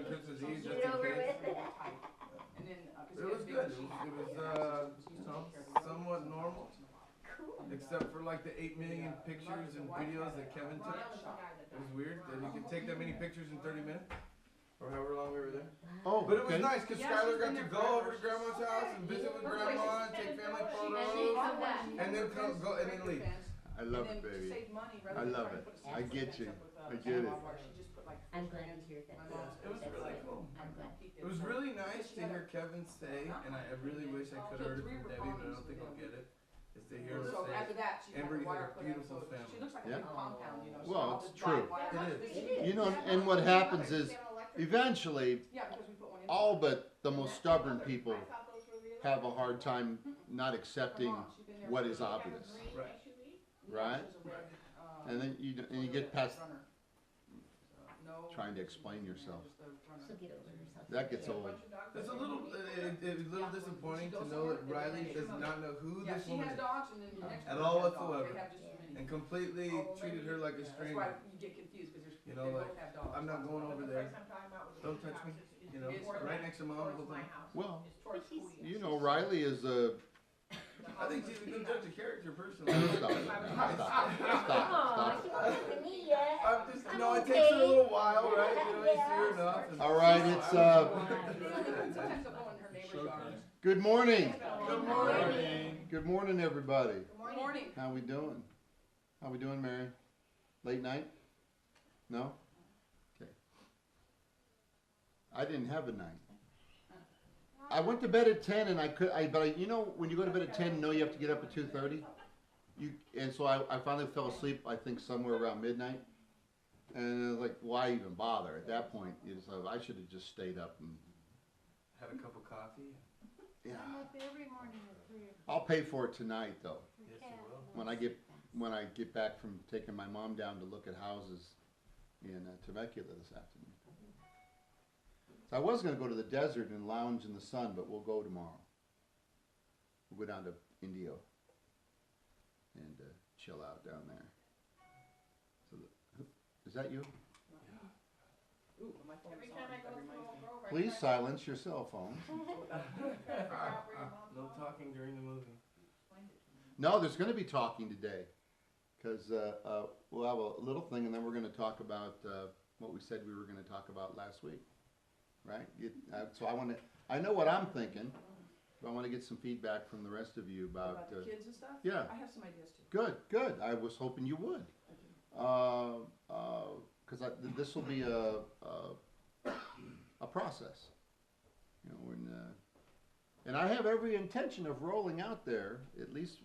Christmas Eve just Get in over case. with it. It was good. It was you know, somewhat normal. Cool. Except for like the 8 million pictures and videos that Kevin took. It was weird that he could take that many pictures in 30 minutes. Or however long we were there. Oh, But it was okay. nice because Skylar got to go over to Grandma's house and visit with Grandma and take family photos. And then go and then leave. I love it, baby. I love it. I get you. I get it. I'm glad to hear that. It was really cool. I'm glad. It was really nice to hear Kevin say, and I really wish I could have heard it from Debbie, but I don't think I'll get it. Is to hear her say, Amber, you have a beautiful family. Yeah. Oh. Well, it's true. It is. You know, and what happens is, eventually, all but the most stubborn people have a hard time not accepting what is obvious, right? And then you get past trying to explain yourself. So get over yourself. That gets old. It's a little disappointing to know that Riley does not know who this woman is at all whatsoever, and completely treated her like a stranger. You know, like, I'm not going over there. Don't touch me. You know, right next to Mom the whole time. Well, you know, Riley is a. I think she's a good judge of character, personally. Stop. Aw, she wasn't to me yet. I'm just, you know, it takes her a little while, right? You know, you see her enough. And All right, it's good morning. Good morning. Good morning, everybody. Good morning. How we doing? How we doing, Mary? Late night? No? Okay. I didn't have a night. I went to bed at 10 and but you know, when you go to bed at 10, you know you have to get up at 2:30? And so I finally fell asleep, I think somewhere around midnight. And I was like, why even bother? At that point, I should have just stayed up and. Had a cup of coffee. Yeah. I'm up every morning at 3 o'clock. I'll pay for it tonight, though. Yes, you will. When I get back from taking my mom down to look at houses in Temecula this afternoon. So I was going to go to the desert and lounge in the sun, but we'll go tomorrow. We'll go down to Indio and chill out down there. So is that you? Every time I go through Old Grove, I Please try- silence your cell phone. No talking during the movie. No, there's going to be talking today, because we'll have a little thing, and then we're going to talk about what we said we were going to talk about last week, right? So I know what I'm thinking, but I want to get some feedback from the rest of you about. the kids and stuff? Yeah. I have some ideas too. Good. I was hoping you would, because this will be a process, you know, and I have every intention of rolling out there at least.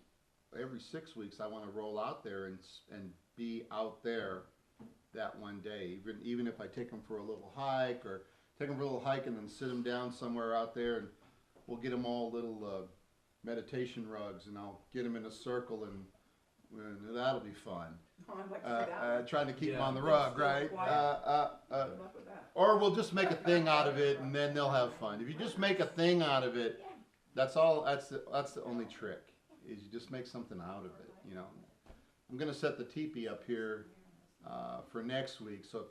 Every 6 weeks, I want to roll out there and be out there that one day. Even if I take them for a little hike, or take them for a little hike and then sit them down somewhere out there, and we'll get them all little meditation rugs, and I'll get them in a circle, and that'll be fun. Oh, I'd like to see that. Trying to keep them Yeah. on the rug, right? Good luck with that. Or we'll just make a thing out of it, and then they'll have fun. If you just make a thing out of it, that's all. That's the only trick. Is you just make something out of it, you know. I'm going to set the teepee up here for next week, so if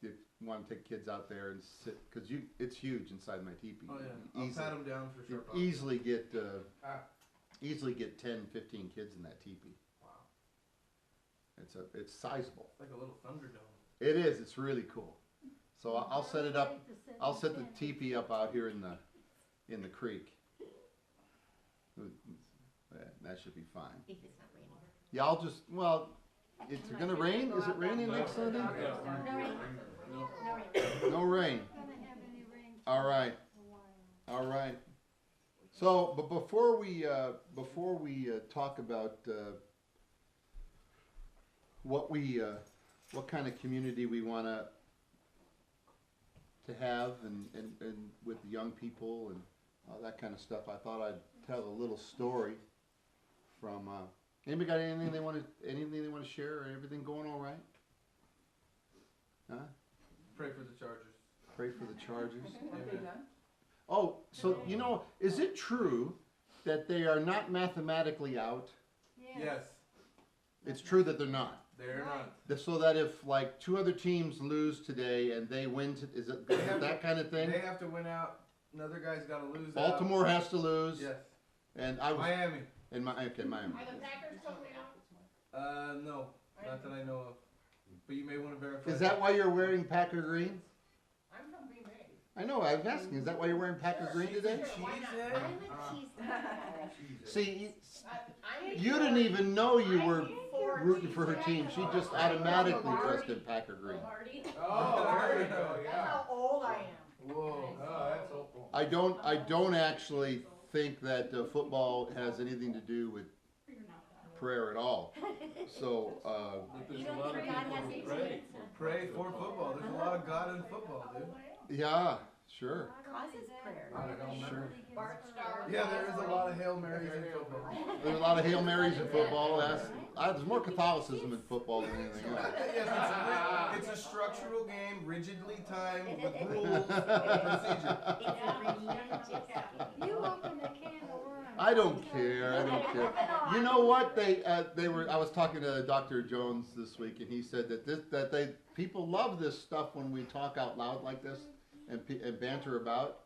you want to take kids out there and sit, because it's huge inside my teepee. Oh yeah, I'll pat them down for sure. Easily get 10, 15 kids in that teepee. Wow. It's sizable. It's like a little Thunderdome. It is. It's really cool. So I'll set it up. I'll set the teepee up out here in the creek. That should be fine. If it's not raining. Yeah, it's gonna rain? Is it raining next Sunday? No rain. No. No rain. No rain. Not gonna have any rain All right. for a while. All right. So, but before we talk about what kind of community we want to have and with young people and all that kind of stuff, I thought I'd tell a little story from. Anybody got anything they want to share, or everything going all right? Huh? Pray for the Chargers. Pray for the Chargers. Have they done? Oh, so you know, is it true that they are not mathematically out? Yes. It's true that they're not. They're not. So that if like two other teams lose today and they win, is it that kind of thing? They have to win out. Another guy's got to lose. Baltimore has to lose. Yes. And I was Miami. Miami. Are the Packers coming out? No, not that I know of. But you may want to verify. Is that why you're wearing Packer green? I'm from Green Bay. I know. I was asking. Is that why you're wearing Packer green today? Cheesehead? I'm a cheesehead. See, you didn't even know you were rooting for her team. She just automatically dressed in Packer green. Oh, there you go. That's how old I am. Whoa. Oh, that's hopeful. I don't actually think that football has anything to do with prayer at all. So, You don't think God has any chance? Pray for football. There's a lot of God in football, dude. yeah, sure. Causes prayer. Sure. Bart Starr. Yeah, there is a lot of Hail Marys in football. There's a lot of Hail Marys in football. There's more Catholicism in football than anything else. Yes, it's a structural game, rigidly timed, with rules and procedure. You opened a can of worms. I don't care. I don't care. You know what? They were. I was talking to Dr. Jones this week, and he said that people love this stuff when we talk out loud like this and banter about.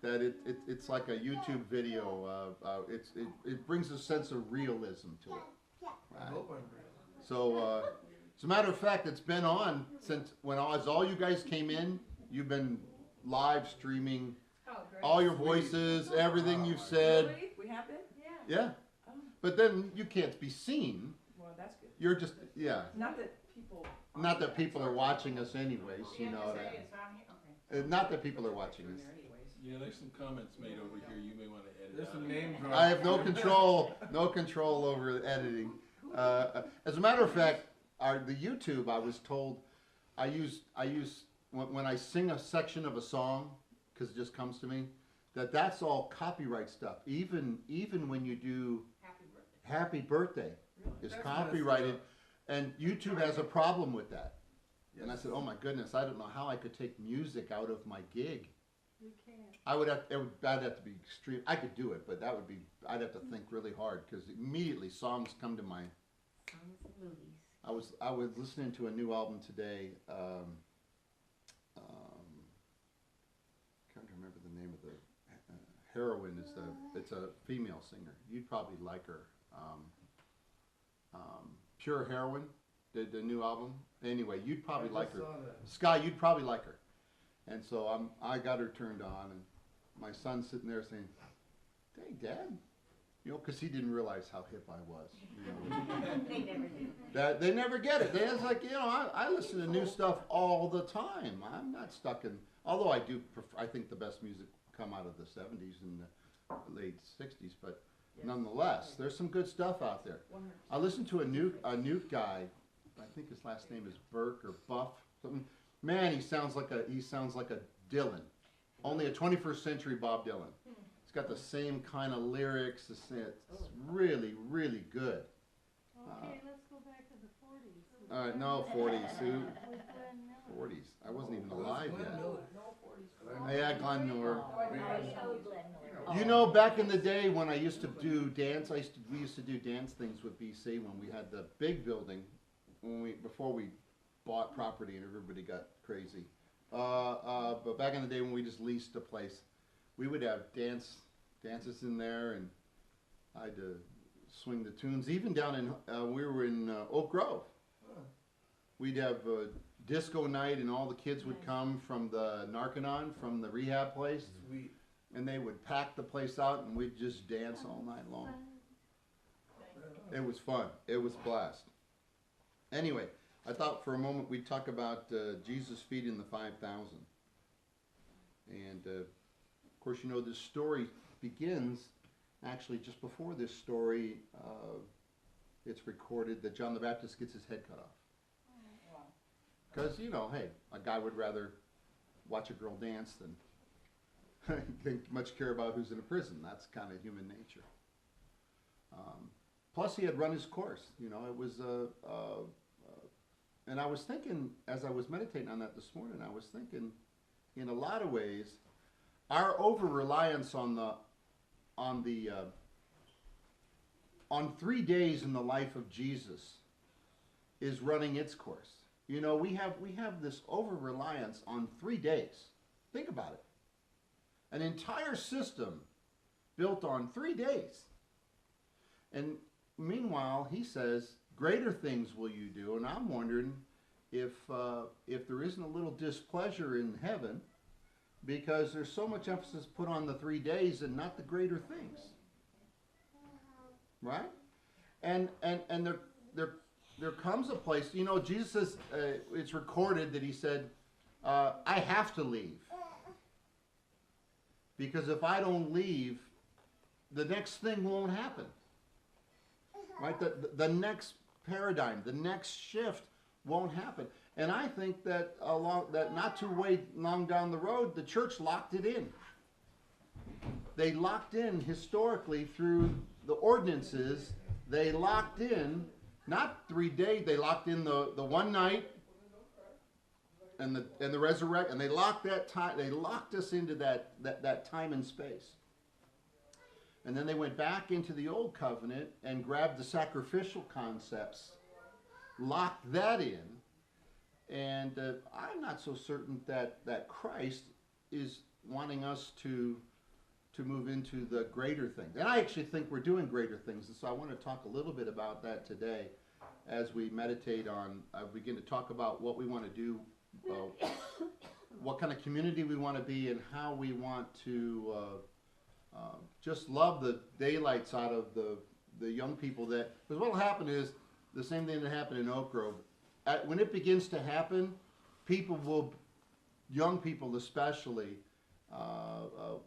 That it's like a YouTube video. It brings a sense of realism to it. I hope I'm real. So, as a matter of fact, it's been on since as all you guys came in. You've been live streaming all your voices, everything you've said. Really? We have been? Yeah. Yeah, but then you can't be seen. Well, that's good. You're just Not that people. Not that people are watching us anyways. You know that. Not that people are watching us. Yeah, there's some comments made over here. You may want to edit. There's out. some name drops. I have no control over editing. As a matter of fact, the YouTube, I was told, I use when I sing a section of a song, because it just comes to me, that's all copyright stuff. Even when you do Happy Birthday is That's copyrighted, and YouTube has a problem with that. And I said, oh my goodness, I don't know how I could take music out of my gig. You can't. I'd have to be extreme. I could do it, but I'd have to think really hard because immediately songs come to mind. Songs and movies. I was listening to a new album today. Can't remember the name of the heroine. It's a female singer. You'd probably like her. Pure Heroine, the new album. Anyway, you'd probably like her. Sky, you'd probably like her. And so I got her turned on, and my son's sitting there saying, "Hey, Dad," you know, because he didn't realize how hip I was. You know. They never do. They never get it. It's like, you know, I listen to new stuff all the time. I'm not stuck in. Although I do, I think the best music come out of the '70s and the late '60s, but nonetheless, there's some good stuff out there. I listened to a new guy. I think his last name is Burke or Buff something. Man, he sounds like a Dylan, only a 21st century Bob Dylan. He's got the same kind of lyrics. It's really, really good. Okay, let's go back to the 40s. All right, no 40s. Who? With Glenn Miller. 40s. I wasn't even alive yet. No. Yeah, Glenn Miller. I know Glenn Miller. You know, back in the day when I used to do dance, we used to do dance things with BC when we had the big building, before we bought property and everybody got crazy. But back in the day when we just leased a place, we would have dances in there, and I had to swing the tunes. Even down in, we were in Oak Grove. We'd have disco night, and all the kids would come from the Narconon, from the rehab place. Sweet. And they would pack the place out, and we'd just dance all night long. It was fun. It was a blast. Anyway, I thought for a moment we'd talk about Jesus feeding the 5,000. And of course, you know, this story begins actually just before this story. It's recorded that John the Baptist gets his head cut off. Because, you know, hey, a guy would rather watch a girl dance than much care about who's in a prison. That's kind of human nature. Plus, he had run his course. You know, it was and I was thinking, as I was meditating on that this morning, I was thinking, in a lot of ways, our over-reliance on 3 days in the life of Jesus is running its course. You know, we have this over-reliance on 3 days. Think about it. An entire system built on 3 days. And meanwhile, he says, greater things will you do. And I'm wondering if there isn't a little displeasure in heaven because there's so much emphasis put on the 3 days and not the greater things. Right? And there comes a place, you know, Jesus says, it's recorded that he said, I have to leave. Because if I don't leave, the next thing won't happen. Right? The next paradigm, the next shift won't happen. And I think that not too way long down the road, the church locked it in. They locked in historically through the ordinances. They locked in not 3 days. They locked in the one night and the resurrection. And they locked that time. They locked us into that time and space. And then they went back into the old covenant and grabbed the sacrificial concepts, locked that in. And I'm not so certain that Christ is wanting us to move into the greater things. And I actually think we're doing greater things. And so I want to talk a little bit about that today as we meditate on, begin to talk about what we want to do, what kind of community we want to be, and how we want to just love the daylights out of the young people. Because what will happen is the same thing that happened in Oak Grove. When it begins to happen, young people especially,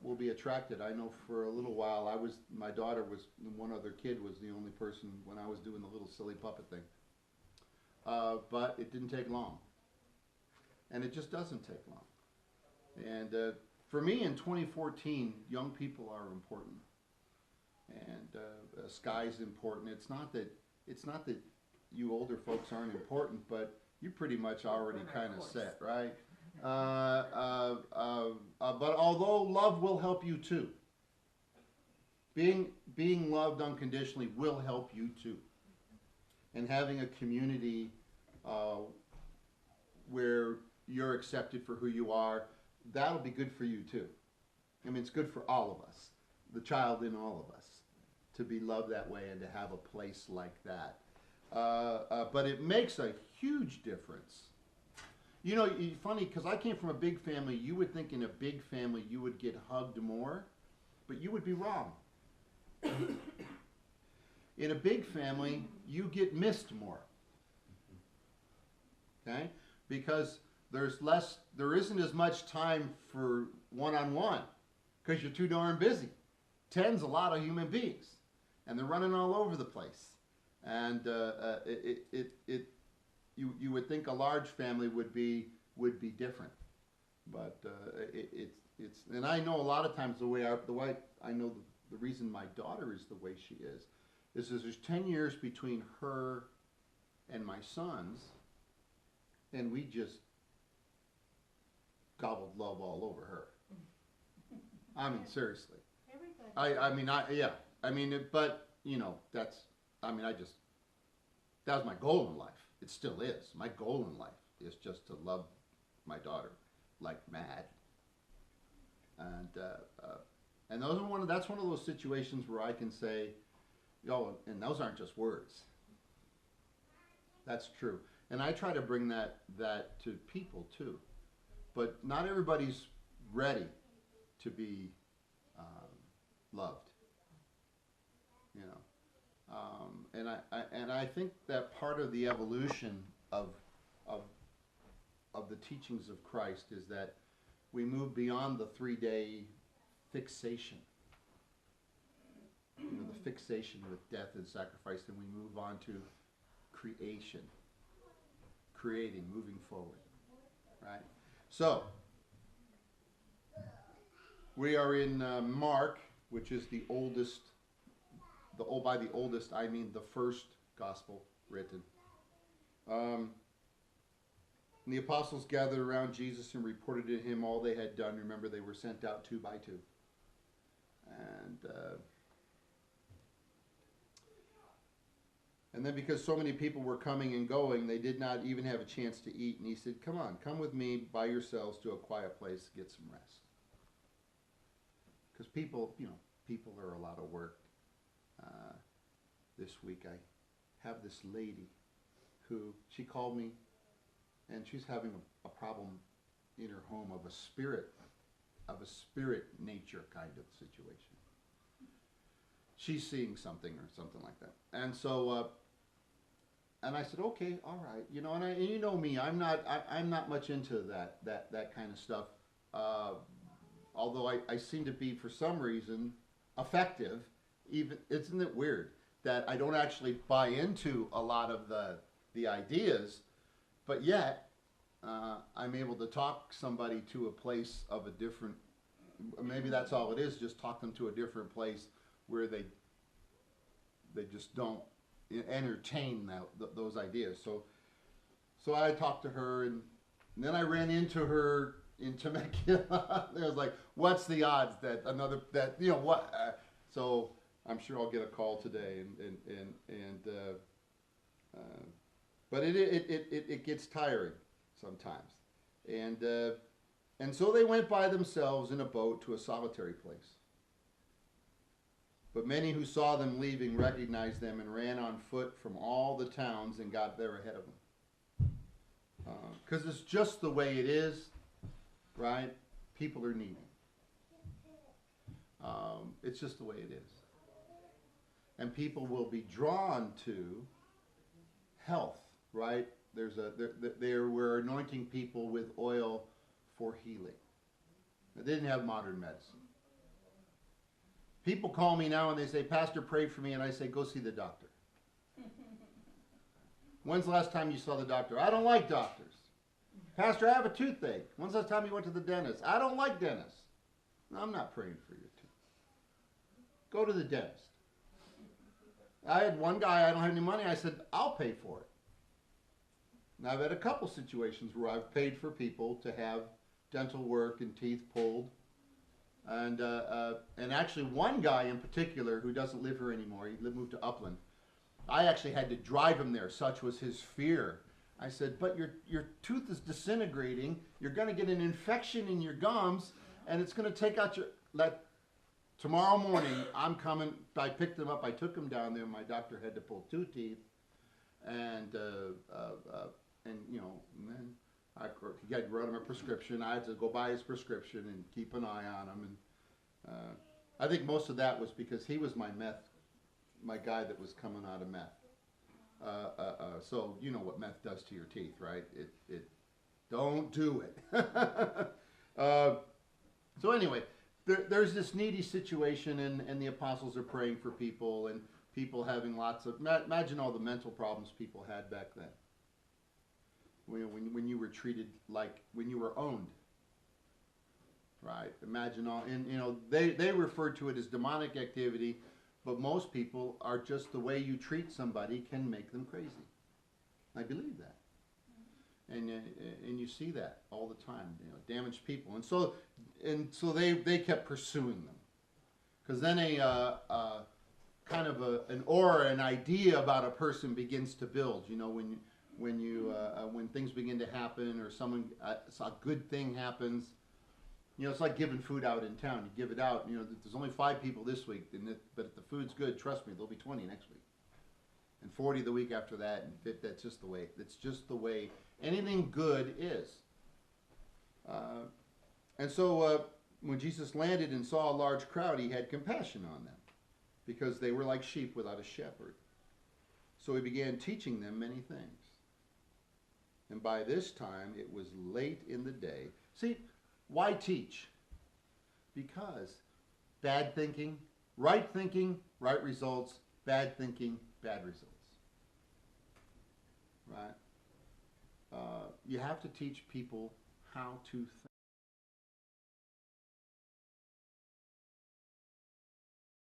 will be attracted. I know for a little while, my daughter was, one other kid was the only person when I was doing the little silly puppet thing. But it didn't take long. And it just doesn't take long. And for me in 2014, young people are important. And Sky's important. It's not that you older folks aren't important, but you pretty much already kind of set, right? But although love will help you too, being loved unconditionally will help you too, and having a community where you're accepted for who you are, that'll be good for you too. I mean, it's good for all of us, the child in all of us, to be loved that way and to have a place like that. But it makes a huge difference. You know, funny, because I came from a big family. You would think in a big family you would get hugged more, but you would be wrong. In a big family, you get missed more. Okay? Because there isn't as much time for one-on-one, because you're too darn busy. 10's a lot of human beings, and they're running all over the place. And you would think a large family would be different, but it's and I know a lot of times the way I know the reason my daughter is the way she is there's 10 years between her and my sons, and we just gobbled love all over her. I mean, seriously. But you know, that was my goal in life. It still is. My goal in life is just to love my daughter like mad. And that's one of those situations where I can say, and those aren't just words. That's true. And I try to bring that to people too. But not everybody's ready to be loved. You know. And I think that part of the evolution of the teachings of Christ is that we move beyond the 3-day fixation. You know, the fixation with death and sacrifice, and we move on to creation. Creating, moving forward. Right? So, we are in Mark, which is the oldest. By the oldest, I mean the first gospel written. And the apostles gathered around Jesus and reported to him all they had done. Remember, they were sent out 2 by 2. And then because so many people were coming and going, they did not even have a chance to eat. And he said, come on, come with me by yourselves to a quiet place, get some rest. Because people, people are a lot of work. This week I have this lady who, she called me, and she's having a problem in her home of a spirit nature kind of situation. She's seeing something or something like that. And so, and I said, okay, all right, and you know me, I'm not much into that kind of stuff. Although I seem to be, for some reason, effective. Even, isn't it weird that I don't actually buy into a lot of the ideas, but yet I'm able to talk somebody to a place of a different, maybe that's all it is, just talk them to a different place where they just don't entertain those ideas. So I talked to her, and then I ran into her in Temecula. I was like, what's the odds that so I'm sure I'll get a call today, but it gets tiring sometimes, and so they went by themselves in a boat to a solitary place. But many who saw them leaving recognized them and ran on foot from all the towns and got there ahead of them. Because it's just the way it is, right? People are needy. It's just the way it is. And people will be drawn to health, right? We're anointing people with oil for healing. They didn't have modern medicine. People call me now and they say, Pastor, pray for me, and I say, go see the doctor. When's the last time you saw the doctor? I don't like doctors. Pastor, I have a toothache. When's the last time you went to the dentist? I don't like dentists. No, I'm not praying for your tooth. Go to the dentist. I had one guy, I don't have any money. I said, I'll pay for it. Now, I've had a couple situations where I've paid for people to have dental work and teeth pulled. And actually one guy in particular who doesn't live here anymore, he moved to Upland. I actually had to drive him there, such was his fear. I said, but your tooth is disintegrating, you're going to get an infection in your gums, and it's going to take out tomorrow morning, I'm coming, I picked him up, I took him down there, my doctor had to pull 2 teeth, and then he had to run him a prescription. I had to go buy his prescription and keep an eye on him. And I think most of that was because he was my guy that was coming out of meth. So you know what meth does to your teeth, right? It don't do it. So anyway, there's this needy situation, and the apostles are praying for people, and people having lots of, imagine all the mental problems people had back then. When you were treated like, when you were owned, right? Imagine all, and they referred to it as demonic activity, but most people are just the way you treat somebody can make them crazy. I believe that, and you see that all the time. Damaged people, and so they kept pursuing them, because then kind of an aura, an idea about a person begins to build. When things begin to happen, or a good thing happens, it's like giving food out in town. You give it out, there's only 5 people this week, but if the food's good, trust me, there'll be 20 next week, and 40 the week after that, and that's just the way. That's just the way anything good is. And so when Jesus landed and saw a large crowd, he had compassion on them, because they were like sheep without a shepherd. So he began teaching them many things. And by this time, it was late in the day. See, why teach? Because bad thinking, right results, bad thinking, bad results. Right? You have to teach people how to think.